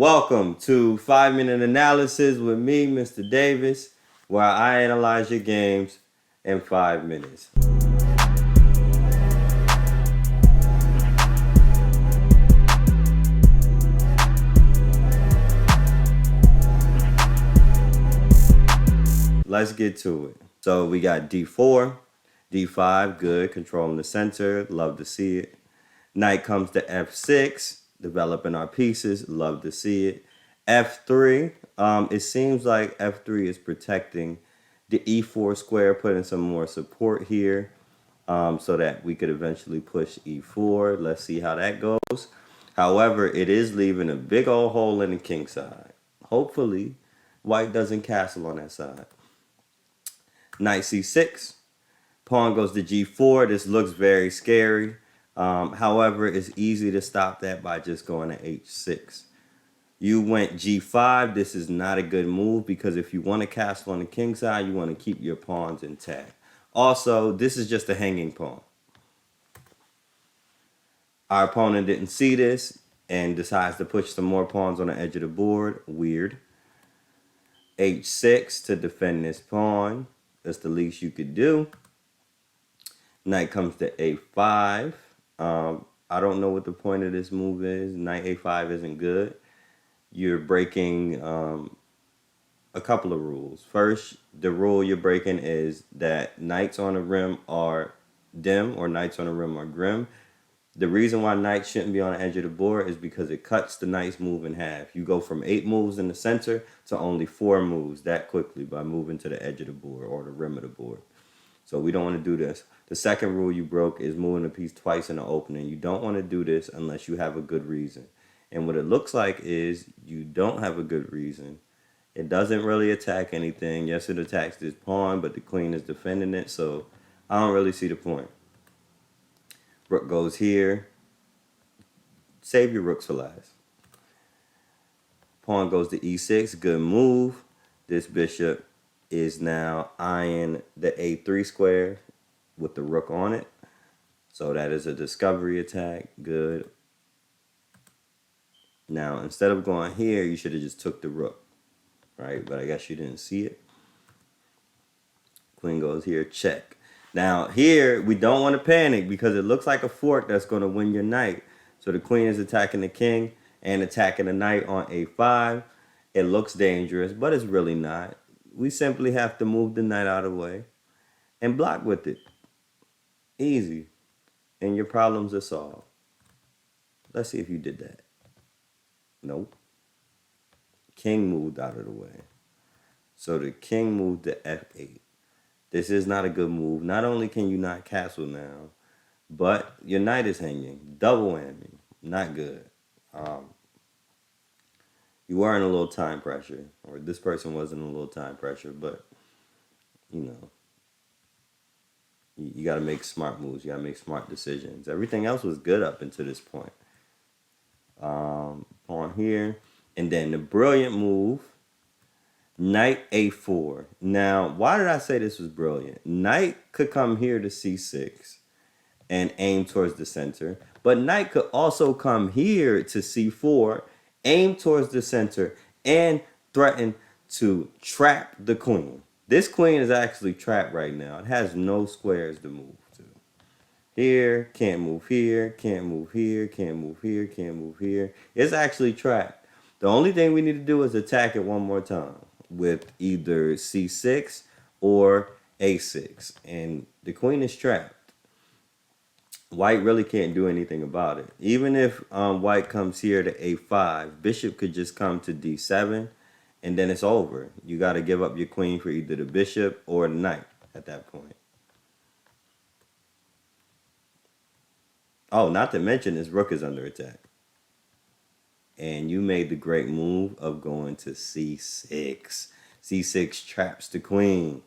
Welcome to 5 Minute Analysis with me, Mr. Davis, where I analyze your games in 5 minutes. Let's get to it. So we got D4, D5, good, controlling the center, love to see it. Knight comes to F6, developing our pieces, love to see it. F3, it seems like F3 is protecting the E4 square, putting some more support here so that we could eventually push E4. Let's see how that goes. However, it is leaving a big old hole in the king side. Hopefully, white doesn't castle on that side. Knight C6, pawn goes to G4. This looks very scary. However, it's easy to stop that by just going to H6. You went G5. This is not a good move because if you want to castle on the king side, you want to keep your pawns intact. Also, this is just a hanging pawn. Our opponent didn't see this and decides to push some more pawns on the edge of the board. Weird. H6 to defend this pawn. That's the least you could do. Knight comes to A5. I don't know what the point of this move is. Knight A5 isn't good. You're breaking a couple of rules. First, the rule you're breaking is that knights on the rim are dim or knights on the rim are grim. The reason why knights shouldn't be on the edge of the board is because it cuts the knight's move in half. You go from 8 moves in the center to only 4 moves that quickly by moving to the edge of the board or the rim of the board. So we don't want to do this. The second rule you broke is moving a piece twice in the opening. You don't want to do this unless you have a good reason. And what it looks like is you don't have a good reason. It doesn't really attack anything. Yes, it attacks this pawn, but the queen is defending it, so I don't really see the point. Rook goes here. Save your rooks for last. Pawn goes to E6. Good move. This bishop is now eyeing the A3 square with the rook on it. So that is a discovery attack. Good. Now, instead of going here, you should have just took the rook, right? But I guess you didn't see it. Queen goes here, check. Now, here, we don't want to panic because it looks like a fork that's going to win your knight. So the queen is attacking the king and attacking the knight on A5. It looks dangerous, but it's really not. We simply have to move the knight out of the way and block with it. Easy. And your problems are solved. Let's see if you did that. Nope. King moved out of the way. So the king moved to F8. This is not a good move. Not only can you not castle now, but your knight is hanging. Double whammy. Not good. You were in a little time pressure, or this person was in a little time pressure, but, you know, you got to make smart moves. You got to make smart decisions. Everything else was good up until this point. Pawn here. And then the brilliant move, Knight A4. Now, why did I say this was brilliant? Knight could come here to C6 and aim towards the center. But knight could also come here to C4, aim towards the center, and threaten to trap the queen. This queen is actually trapped right now. It has no squares to move to. Here, can't move here, can't move here, can't move here, can't move here. It's actually trapped. The only thing we need to do is attack it one more time with either C6 or A6. And the queen is trapped. White really can't do anything about it. Even if white comes here to A5, bishop could just come to D7, and then it's over. You got to give up your queen for either the bishop or the knight at that point. Oh, not to mention this rook is under attack. And you made the great move of going to C6. C6 traps the queen.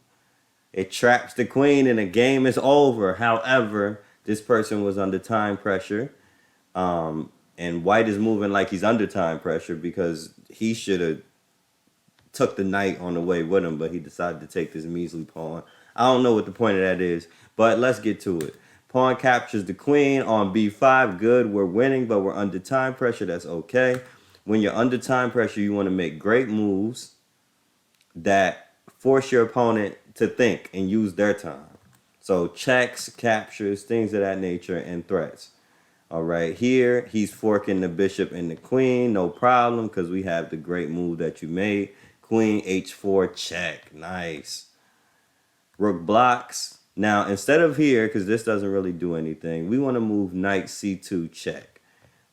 It traps the queen and the game is over. However, this person was under time pressure. And white is moving like he's under time pressure because he should have took the knight on the way with him, but he decided to take this measly pawn. I don't know what the point of that is, but let's get to it. Pawn captures the queen on B5. Good, we're winning, but we're under time pressure. That's okay. when you're under time pressure, you want to make great moves that force your opponent to think and use their time. So checks, captures, things of that nature, and threats. All right, here he's forking the bishop and the queen, no problem, because we have the great move that you made. Queen h4 check, nice. Rook blocks. Now, instead of here, because this doesn't really do anything, we want to move knight c2 check.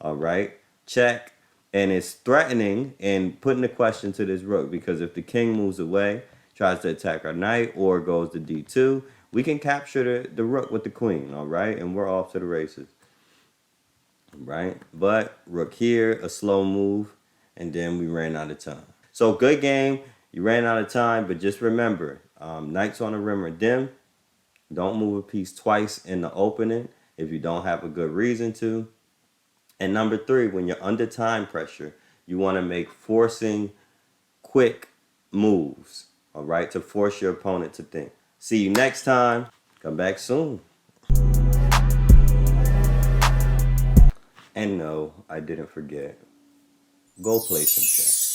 All right, check. And it's threatening and putting a question to this rook, because if the king moves away, tries to attack our knight, or goes to d2, we can capture the rook with the queen, all right? And we're off to the races, right? But rook here, a slow move, and then we ran out of time. So good game. You ran out of time, but just remember, knights on the rim are dim. Don't move a piece twice in the opening if you don't have a good reason to. And number 3, when you're under time pressure, you want to make forcing quick moves, all right, to force your opponent to think. See you next time. Come back soon. And no, I didn't forget. Go play some chess.